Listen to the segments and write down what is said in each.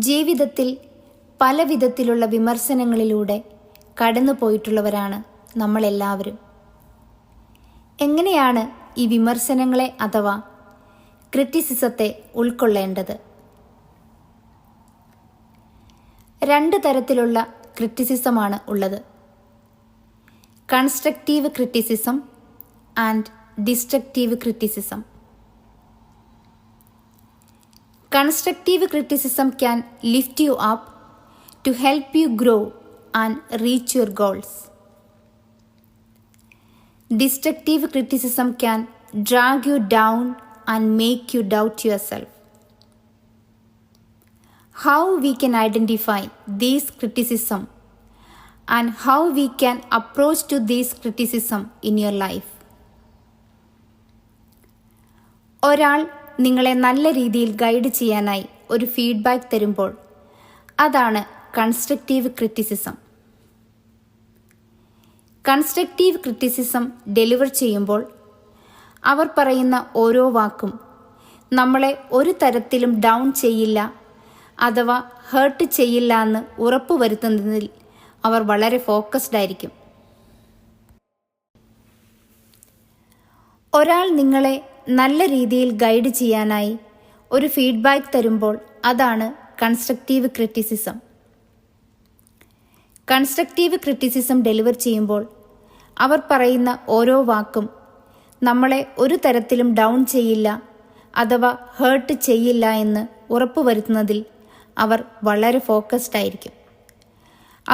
ജീവിതത്തിൽ പല വിധത്തിലുള്ള വിമർശനങ്ങളിലൂടെ കടന്നു പോയിട്ടുള്ളവരാണ് നമ്മളെല്ലാവരും. എങ്ങനെയാണ് ഈ വിമർശനങ്ങളെ അഥവാ ക്രിറ്റിസിസത്തെ ഉൾക്കൊള്ളേണ്ടത്? രണ്ട് തരത്തിലുള്ള ക്രിറ്റിസിസമാണ് ഉള്ളത്: constructive criticism and destructive criticism. Constructive criticism can lift you up to help you grow and reach your goals. Destructive criticism can drag you down and make you doubt yourself. How we can identify these criticism and how we can approach to this criticism in your life? ഒരാൾ നിങ്ങളെ നല്ല രീതിയിൽ guide ചെയ്യാനായി ഒരു feedback തരുമ്പോൾ അതാണ് constructive criticism. Constructive criticism deliver ചെയ്യുമ്പോൾ അവർ പറയുന്ന ഓരോ വാക്കും നമ്മളെ ഒരു തരത്തിലും ഡൗൺ ചെയ്യില്ല അഥവാ ഹേർട്ട് ചെയ്യില്ല എന്ന് ഉറപ്പുവരുത്തുന്നതിൽ അവർ വളരെ ഫോക്കസ്ഡ് ആയിരിക്കും. ഒരാൾ നിങ്ങളെ നല്ല രീതിയിൽ ഗൈഡ് ചെയ്യാനായി ഒരു ഫീഡ്ബാക്ക് തരുമ്പോൾ അതാണ് constructive criticism. Constructive criticism deliver ചെയ്യുമ്പോൾ അവർ പറയുന്ന ഓരോ വാക്കും നമ്മളെ ഒരു തരത്തിലും ഡൗൺ ചെയ്യില്ല അഥവാ ഹേർട്ട് ചെയ്യില്ല എന്ന് ഉറപ്പുവരുത്തുന്നതിൽ അവർ വളരെ ഫോക്കസ്ഡ് ആയിരിക്കും.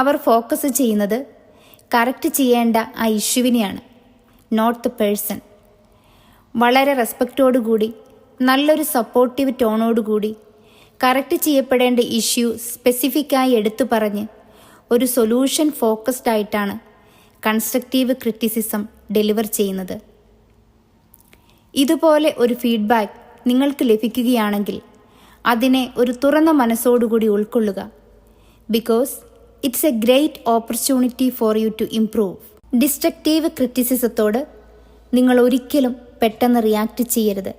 അവർ ഫോക്കസ് ചെയ്യുന്നത് കറക്റ്റ് ചെയ്യേണ്ട ആ ഇഷ്യൂവിനെയാണ്, നോട്ട് ദ പേഴ്സൺ. വളരെ റെസ്പെക്റ്റോടുകൂടി നല്ലൊരു സപ്പോർട്ടീവ് ടോണോടുകൂടി കറക്റ്റ് ചെയ്യപ്പെടേണ്ട ഇഷ്യൂ സ്പെസിഫിക്കായി എടുത്തു പറഞ്ഞ് ഒരു സൊല്യൂഷൻ ഫോക്കസ്ഡ് ആയിട്ടാണ് കൺസ്ട്രക്റ്റീവ് ക്രിറ്റിസിസം ഡെലിവർ ചെയ്യുന്നത്. ഇതുപോലെ ഒരു ഫീഡ്ബാക്ക് നിങ്ങൾക്ക് ലഭിക്കുകയാണെങ്കിൽ അതിനെ ഒരു തുറന്ന മനസ്സോടുകൂടി ഉൾക്കൊള്ളുക. Because it's a great opportunity for you to improve. Destructive ക്രിറ്റിസിസത്തോട് നിങ്ങൾ ഒരിക്കലും പെട്ടെന്ന് റിയാക്ട് ചെയ്യരുത്.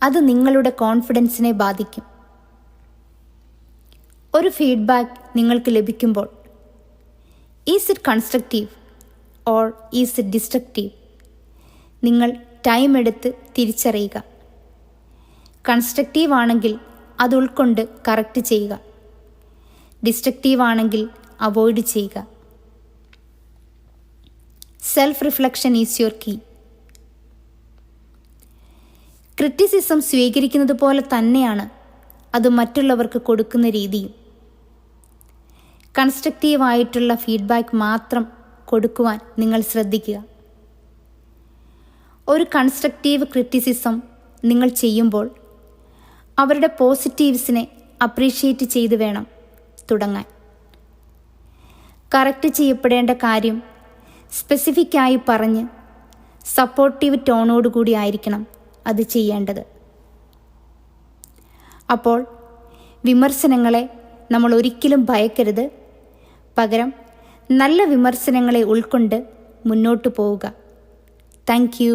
അത് നിങ്ങളുടെ കോൺഫിഡൻസിനെ ബാധിക്കും. ഒരു ഫീഡ്ബാക്ക് നിങ്ങൾക്ക് ലഭിക്കുമ്പോൾ is it constructive or is it destructive? നിങ്ങൾ ടൈം എടുത്ത് തിരിച്ചറിയുക. കൺസ്ട്രക്റ്റീവ് ആണെങ്കിൽ അത് ഉൾക്കൊണ്ട് കറക്റ്റ് ചെയ്യുക. ഡിസ്ട്രക്റ്റീവ് ആണെങ്കിൽ അവോയ്ഡ് ചെയ്യുക. Self reflection is your key. Criticism സ്വീകരിക്കുന്നത് പോലെ തന്നെയാണ് അത് മറ്റുള്ളവർക്ക് കൊടുക്കുന്ന രീതിയും. കൺസ്ട്രക്റ്റീവായിട്ടുള്ള ഫീഡ്ബാക്ക് മാത്രം കൊടുക്കുവാൻ നിങ്ങൾ ശ്രദ്ധിക്കുക. ഒരു കൺസ്ട്രക്റ്റീവ് ക്രിറ്റിസിസം നിങ്ങൾ ചെയ്യുമ്പോൾ അവരുടെ പോസിറ്റീവ്സിനെ അപ്രീഷിയേറ്റ് ചെയ്ത് വേണം തുടങ്ങാൻ. കറക്റ്റ് ചെയ്യപ്പെടേണ്ട കാര്യം സ്പെസിഫിക്കായി പറഞ്ഞ് സപ്പോർട്ടീവ് ടോണോടുകൂടി ആയിരിക്കണം അത് ചെയ്യേണ്ടത്. അപ്പോൾ വിമർശനങ്ങളെ നമ്മൾ ഒരിക്കലും ഭയക്കരുത്. പകരം നല്ല വിമർശനങ്ങളെ ഉൾക്കൊണ്ട് മുന്നോട്ട് പോവുക. Thank you.